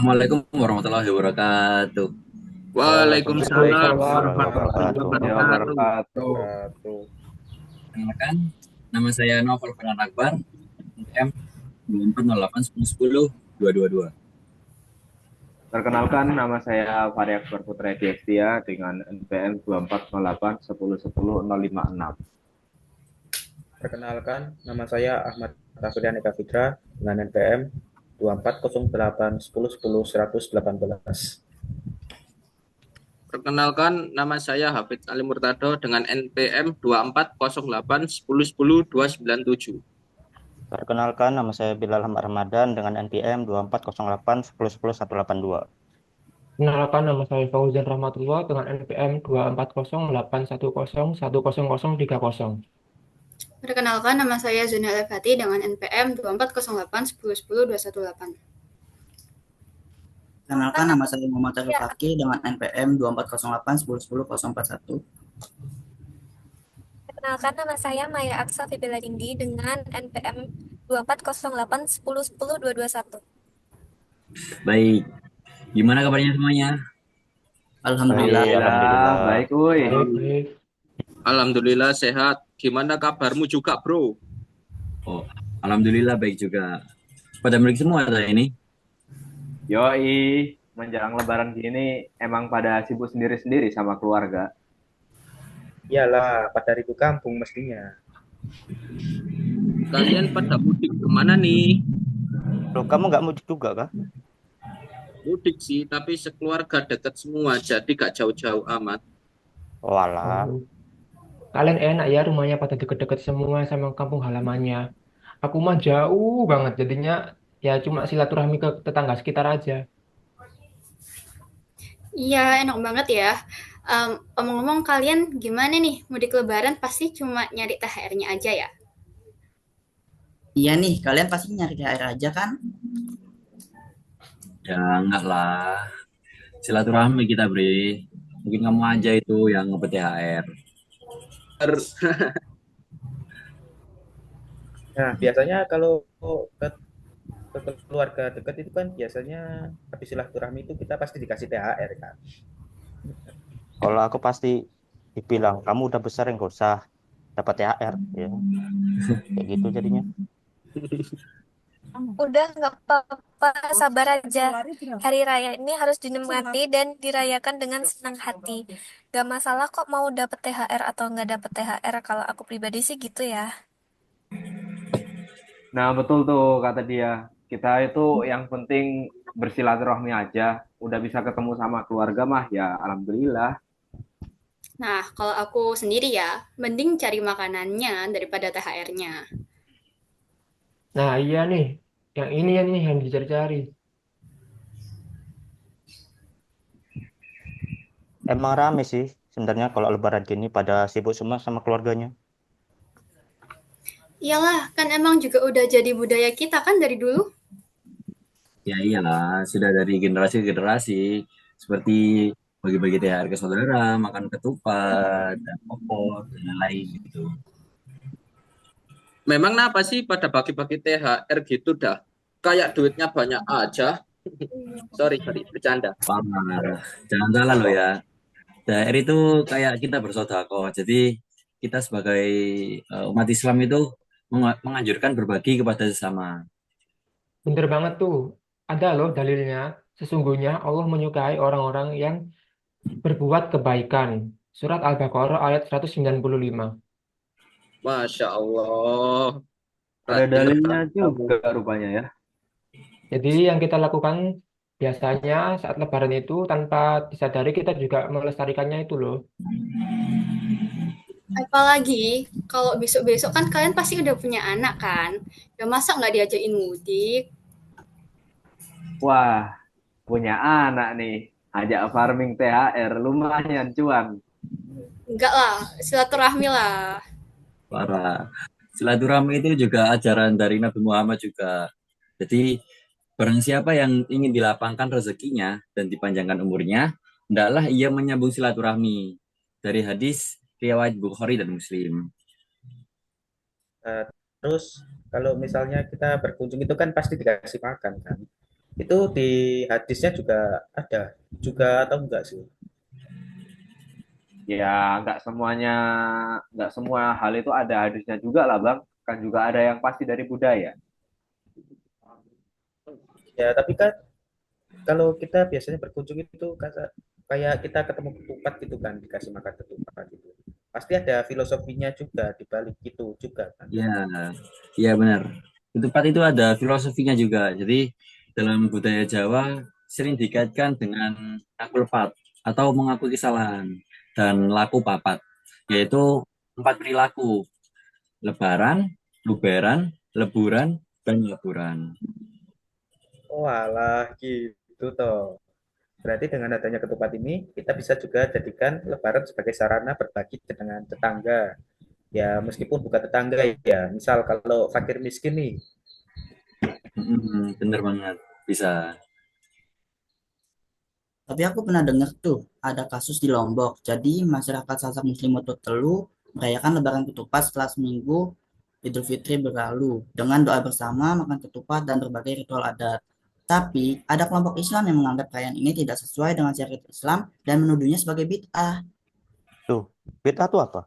Assalamualaikum warahmatullahi wabarakatuh. Waalaikumsalam Waalaikumsalam Waalaikumsalam warahmatullahi warahmatullahi warahmatullahi wabarakatuh. wabarakatuh. wabarakatuh. Perkenalkan, nama saya Novel Farhan Akbar, NPM 2408110222. Perkenalkan, nama saya Fahri Akbar Putra Destia dengan NPM 2408 10 10 056. Perkenalkan, nama saya Ahmad Raffian Eka Fitra dengan NPM 2408 10 10 118. Perkenalkan, nama saya Hafidz Ali Murtado dengan NPM 2408 10 10 297. Perkenalkan, nama saya Bilal Ahmad Ramadan dengan NPM 2408 10 10 182. Kenalkan, nama saya Fauzan Rahmatullah dengan NPM 240810110030. Perkenalkan, nama saya Zuna Elevati dengan NPM 2408 10 10 218. Perkenalkan, nama saya Muhammad Arif Fakih dengan NPM 2408 10 10 041. Perkenalkan, nama saya Maya Aksa Fibiladindi dengan NPM 2408 10 10 221. Baik, gimana kabarnya semuanya? Alhamdulillah. Alhamdulillah. Baik, woi. Baik. Alhamdulillah sehat. Gimana kabarmu juga, bro? Oh, alhamdulillah baik juga. Pada milik semua ada ini. Yoi, menjelang lebaran gini emang pada sibuk sendiri-sendiri sama keluarga. Iyalah, pada rindu kampung mestinya. Kalian pada mudik kemana nih? Loh, kamu nggak mudik juga kah? Mudik sih, tapi sekeluarga dekat semua, jadi gak jauh-jauh amat. Oh, alah. Kalian enak ya, rumahnya pada deket-deket semua sama kampung halamannya. Aku mah jauh banget, jadinya ya cuma silaturahmi ke tetangga sekitar aja. Iya, enak banget ya. Omong-omong, kalian gimana nih? Mudik Lebaran pasti cuma nyari THR-nya aja ya? Iya nih, kalian pasti nyari THR aja kan? Ya enggak lah. Silaturahmi kita, Bre. Mungkin kamu aja itu yang ngebet THR. Nah, biasanya kalau ke, ke keluarga dekat itu kan biasanya habis silaturahmi itu kita pasti dikasih THR kan. Kalau aku pasti dibilang, kamu udah besar yang gak usah dapat THR. Ya, kayak gitu jadinya. Udah nggak apa-apa, sabar aja. Hari raya ini harus dinikmati dan dirayakan dengan senang hati. Gak masalah kok mau dapet THR atau nggak dapet THR. Kalau aku pribadi sih gitu ya. Nah, betul tuh kata dia. Kita itu yang penting bersilaturahmi aja. Udah bisa ketemu sama keluarga mah ya alhamdulillah. Nah, kalau aku sendiri ya, mending cari makanannya daripada THR-nya. Nah iya nih, yang dicari-cari. Emang rame sih sebenarnya kalau lebaran gini pada sibuk semua sama keluarganya. Iyalah, kan emang juga udah jadi budaya kita kan dari dulu. Ya iyalah, sudah dari generasi ke generasi. Seperti bagi-bagi THR ke saudara, makan ketupat, dan opor, dan lain-lain gitu. Memang kenapa sih pada bagi-bagi THR gitu dah? Kayak duitnya banyak aja. Sorry, bercanda. Parah. Jangan salah loh ya. THR itu kayak kita bersedekah. Jadi kita sebagai umat Islam itu menganjurkan berbagi kepada sesama. Bener banget tuh. Ada loh dalilnya. Sesungguhnya Allah menyukai orang-orang yang berbuat kebaikan. Surat Al-Baqarah ayat 195. Masya Allah. Ada Berarti dalilnya lebaran kamu. juga rupanya ya. Jadi yang kita lakukan biasanya saat Lebaran itu tanpa disadari kita juga melestarikannya itu loh. Apalagi kalau besok-besok kan kalian pasti udah punya anak kan? Ya masa nggak diajakin mudik? Wah, punya anak nih. Ajak farming THR lumayan cuan. Enggak lah, silaturahmi lah. Para silaturahmi itu juga ajaran dari Nabi Muhammad juga. Jadi barang siapa yang ingin dilapangkan rezekinya dan dipanjangkan umurnya, hendaklah ia menyambung silaturahmi. Dari hadis riwayat Bukhari dan Muslim. Terus kalau misalnya kita berkunjung itu kan pasti dikasih makan kan. Itu di hadisnya juga ada juga atau enggak sih? Ya, nggak semua hal itu ada hadisnya juga lah, Bang. Kan juga ada yang pasti dari budaya. Ya, tapi kan kalau kita biasanya berkunjung itu kayak kita ketemu ketupat gitu kan, dikasih makan ketupat gitu. Pasti ada filosofinya juga di balik itu juga kan. Ya, ya benar. Ketupat itu ada filosofinya juga. Jadi dalam budaya Jawa sering dikaitkan dengan akul pat atau mengakui kesalahan dan laku papat, yaitu empat perilaku: lebaran, luberan, leburan, dan leburan. Oh alah gitu toh. Berarti dengan adanya ketupat ini, kita bisa juga jadikan Lebaran sebagai sarana berbagi dengan tetangga. Ya, meskipun bukan tetangga ya. Misal kalau fakir miskin nih, Bener banget, bisa. Tapi aku pernah dengar tuh ada kasus di Lombok. Jadi masyarakat Sasak Muslim Oto Telu merayakan Lebaran Ketupat setelah seminggu Idul Fitri berlalu dengan doa bersama, makan ketupat dan berbagai ritual adat. Tapi ada kelompok Islam yang menganggap perayaan ini tidak sesuai dengan syariat Islam dan menuduhnya sebagai bid'ah. Tuh, bid'ah tuh apa?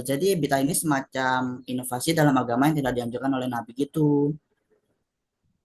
Jadi bid'ah ini semacam inovasi dalam agama yang tidak dianjurkan oleh Nabi gitu.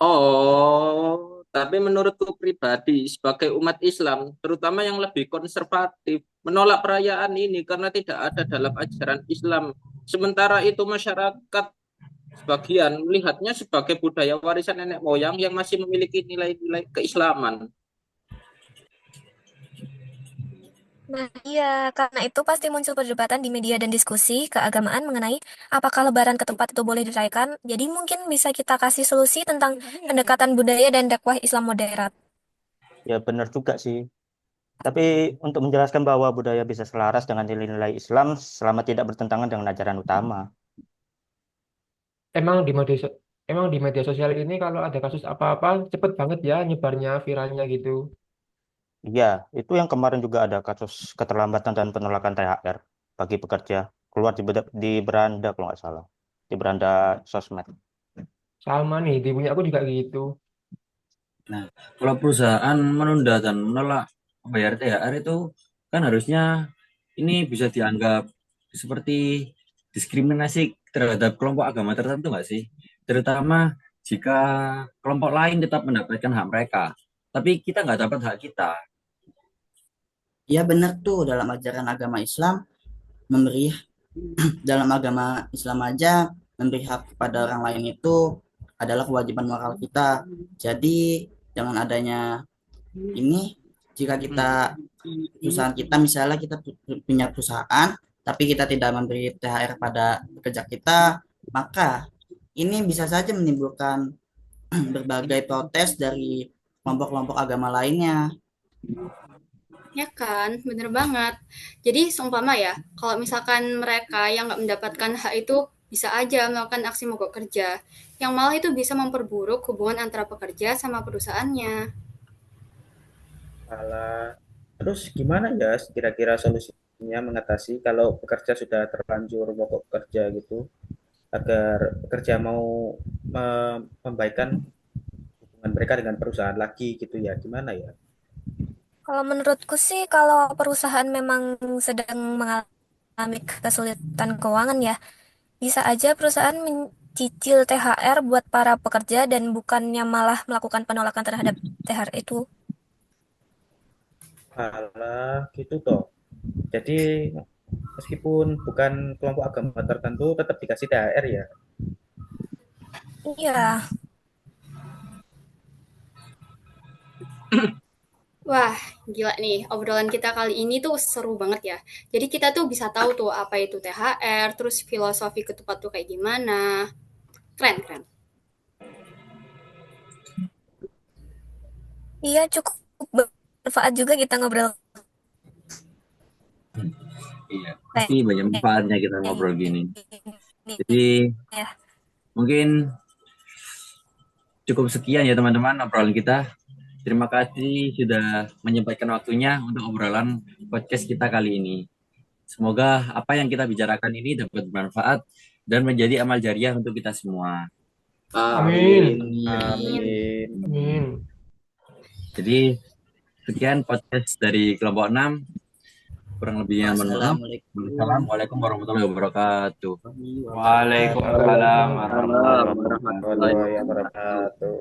Oh, tapi menurutku pribadi sebagai umat Islam, terutama yang lebih konservatif, menolak perayaan ini karena tidak ada dalam ajaran Islam. Sementara itu masyarakat sebagian melihatnya sebagai budaya warisan nenek moyang yang masih memiliki nilai-nilai keislaman. Nah, iya, karena itu pasti muncul perdebatan di media dan diskusi keagamaan mengenai apakah Lebaran ketupat itu boleh dirayakan. Jadi mungkin bisa kita kasih solusi tentang pendekatan budaya dan dakwah Islam moderat. Ya benar juga sih. Tapi untuk menjelaskan bahwa budaya bisa selaras dengan nilai-nilai Islam selama tidak bertentangan dengan ajaran utama. Emang di media emang di media sosial ini kalau ada kasus apa-apa cepet banget ya nyebarnya viralnya gitu. Iya, itu yang kemarin juga ada kasus keterlambatan dan penolakan THR bagi pekerja keluar di beranda kalau nggak salah, di beranda sosmed. Sama nih, di punya aku juga gitu. Nah, kalau perusahaan menunda dan menolak membayar THR itu kan harusnya ini bisa dianggap seperti diskriminasi terhadap kelompok agama tertentu nggak sih? Terutama jika kelompok lain tetap mendapatkan hak mereka, tapi kita nggak dapat hak kita. Ya benar tuh dalam ajaran agama Islam memberi dalam agama Islam aja memberi hak kepada orang lain itu adalah kewajiban moral kita. Jadi dengan adanya ini jika kita perusahaan kita misalnya kita punya perusahaan tapi kita tidak memberi THR pada pekerja kita, maka ini bisa saja menimbulkan berbagai protes dari kelompok-kelompok agama lainnya. Ya kan, bener banget. Jadi seumpama ya, kalau misalkan mereka yang nggak mendapatkan hak itu bisa aja melakukan aksi mogok kerja, yang malah itu bisa memperburuk hubungan antara pekerja sama perusahaannya. alah. Terus gimana ya kira-kira solusinya mengatasi kalau pekerja sudah terlanjur mogok kerja gitu, agar pekerja mau membaikkan hubungan mereka dengan perusahaan lagi gitu ya, gimana ya? Kalau menurutku sih, kalau perusahaan memang sedang mengalami kesulitan keuangan ya, bisa aja perusahaan mencicil THR buat para pekerja dan bukannya malah melakukan penolakan terhadap THR itu. Alah, gitu toh. Jadi meskipun bukan kelompok agama tertentu tetap dikasih THR ya. Iya, Wah, gila nih, obrolan kita kali ini tuh seru banget ya. Jadi kita tuh bisa tahu tuh apa itu THR, terus filosofi ketupat tuh kayak gimana. Keren, keren. iya cukup bermanfaat juga kita ngobrol Iya, kayak pasti banyak manfaatnya kita ngobrol gini. gini. Jadi Ya. mungkin cukup sekian ya teman-teman obrolan kita. Terima kasih sudah menyempatkan waktunya untuk obrolan podcast kita kali ini. Semoga apa yang kita bicarakan ini dapat bermanfaat dan menjadi amal jariah untuk kita semua. Amin. Amin. Amin. Jadi sekian podcast dari kelompok 6. Kurang lebihnya mohon maaf. Assalamualaikum warahmatullahi wabarakatuh. Waalaikumsalam warahmatullahi wabarakatuh. Warahmatullahi wabarakatuh.